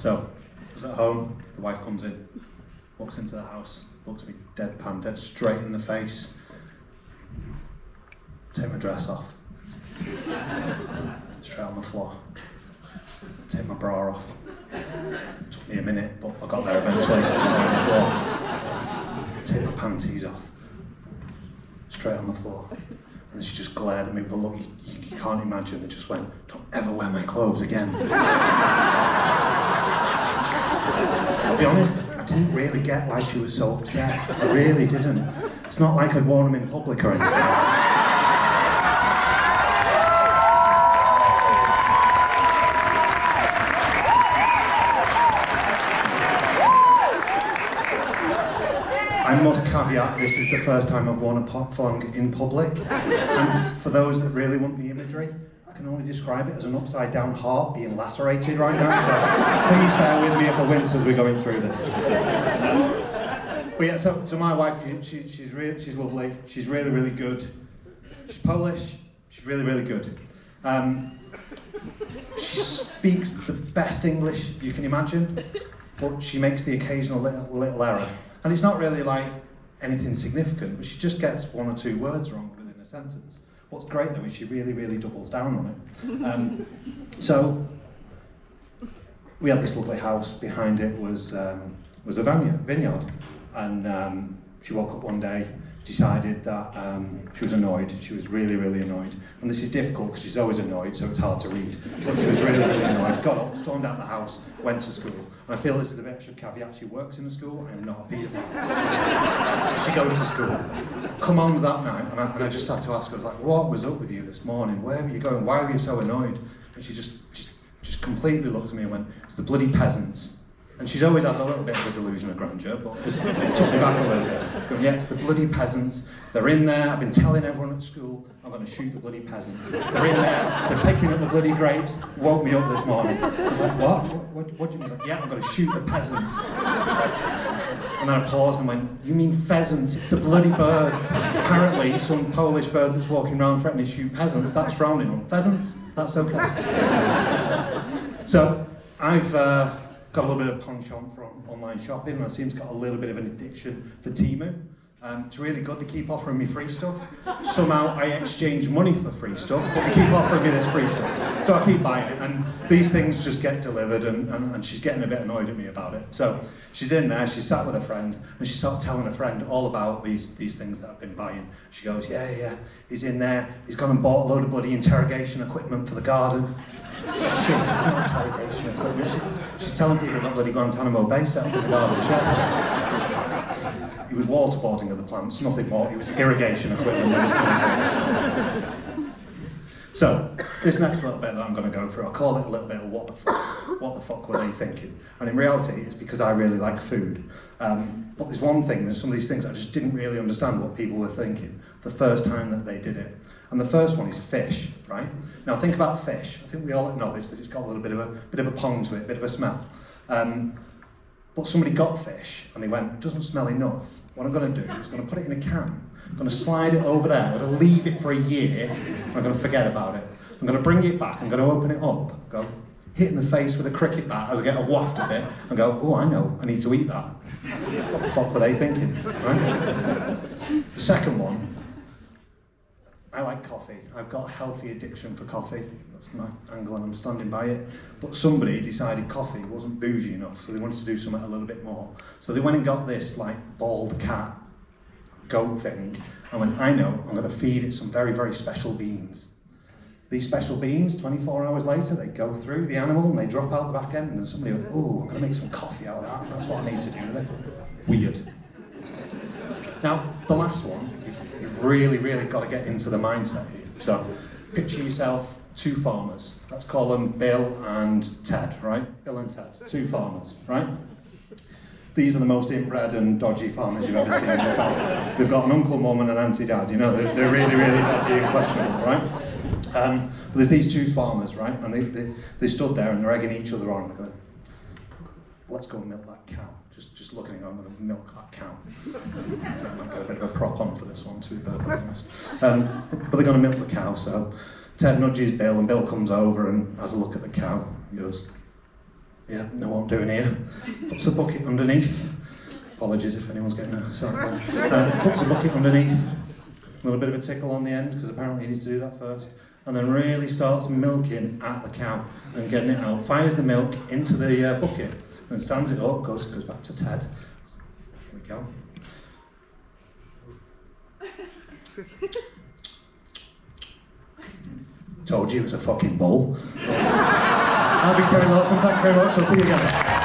So, I was at home, the wife comes in, walks into the house, looks at me deadpan, dead straight in the face. Take my dress off. Straight on the floor. Take my bra off. Took me a minute, but I got there eventually. On the floor. Take my panties off. Straight on the floor. And then she just glared at me with a look you can't imagine. It just went, "Don't ever wear my clothes again." I'll be honest, I didn't really get why she was so upset. I really didn't. It's not like I'd worn them in public or anything. I must caveat, this is the first time I've worn a pop thong in public, and for those that really want the imagery, I can only describe it as an upside down heart being lacerated right now, so please bear with me if I wince as we're going through this. But yeah, so my wife, she's lovely, she's really, really good. She's Polish, she's really, really good. She speaks the best English you can imagine, but she makes the occasional little error. And it's not really like anything significant, but she just gets one or two words wrong within a sentence. What's great though is she really, really doubles down on it. So we had this lovely house. Behind it was a vineyard, and she woke up one day, decided that she was annoyed. She was really, really annoyed. And this is difficult because she's always annoyed, so it's hard to read. But she was really, really annoyed. Got up, stormed out the house, went to school. And I feel this is the bit I should caveat. She works in a school. I am not a paedophile. She goes to school. Come on that night, and I just had to ask her, I was like, "What was up with you this morning? Where were you going? Why were you so annoyed?" And she just completely looked at me and went, "It's the bloody peasants." And she's always had a little bit of a delusion of grandeur, but it took me back a little bit. She's going, "Yeah, it's the bloody peasants. They're in there. I've been telling everyone at school, I'm going to shoot the bloody peasants. They're in there. They're picking up the bloody grapes. Woke me up this morning." I was like, "What? What do you mean?" She's like, "Yeah, I'm going to shoot the peasants." And then I paused and went, "You mean pheasants? It's the bloody birds. Apparently, some Polish bird that's walking around threatening to shoot peasants, that's frowning on. Pheasants? That's okay." So, I've got a little bit of penchant for online shopping, and I seem to got a little bit of an addiction for Temu. It's really good. They keep offering me free stuff. Somehow I exchange money for free stuff, but they keep offering me this free stuff. So I keep buying it, and these things just get delivered, and she's getting a bit annoyed at me about it. So she's in there, she's sat with a friend, and she starts telling a friend all about these things that I've been buying. She goes, yeah, he's in there, he's gone and bought a load of bloody interrogation equipment for the garden. Shit, it's not interrogation equipment. She's telling people that bloody Guantanamo Bay set up in the garden shed. He was waterboarding of the plants, nothing more. It was irrigation equipment that was coming from. So, this next little bit that I'm going to go through, I'll call it a little bit of what the fuck were they thinking? And in reality, it's because I really like food. But there's one thing, there's some of these things I just didn't really understand what people were thinking the first time that they did it. And the first one is fish, right? Now think about fish. I think we all acknowledge that it's got a little bit of a pong to it, a bit of a smell. But somebody got fish and they went, "It doesn't smell enough. What I'm going to do is going to put it in a can. I'm going to slide it over there. I'm going to leave it for a year. And I'm going to forget about it. I'm going to bring it back. I'm going to open it up. Go hit in the face with a cricket bat as I get a waft of it, and go, "Oh, I know. I need to eat that." What the fuck were they thinking? Right? The second one. I like coffee. I've got a healthy addiction for coffee. That's my angle and I'm standing by it. But somebody decided coffee wasn't bougie enough, so they wanted to do something a little bit more. So they went and got this like bald cat goat thing. I went, "I know, I'm going to feed it some very, very special beans." These special beans, 24 hours later, they go through the animal and they drop out the back end, and somebody went, "Oh, I'm going to make some coffee out of that. That's what I need to do with it." Weird. Now, the last one, you've really, really got to get into the mindset here. So, picture yourself, two farmers. Let's call them Bill and Ted, right? Bill and Ted, two farmers, right? These are the most inbred and dodgy farmers you've ever seen. They've got an uncle, mum, and an auntie, dad. You know, they're really, really dodgy and questionable, right? But there's these two farmers, right? And they stood there and they're egging each other on. They're going, "Let's go and milk that cow." Just looking at it, I'm going to milk that cow. I might get a bit of a prop on for this one, to be perfectly honest. But they're going to milk the cow, so Ted nudges Bill, and Bill comes over and has a look at the cow. He goes, Yeah, know what I'm doing here. Puts a bucket underneath. Apologies if anyone's getting a sorry. Puts a bucket underneath. A little bit of a tickle on the end, because apparently you need to do that first. And then really starts milking at the cow and getting it out. Fires the milk into the bucket and stands it up, goes back to Ted. Here we go. Told you it was a fucking bull. I'll be Kerry Lawson, thank you very much, I'll see you again.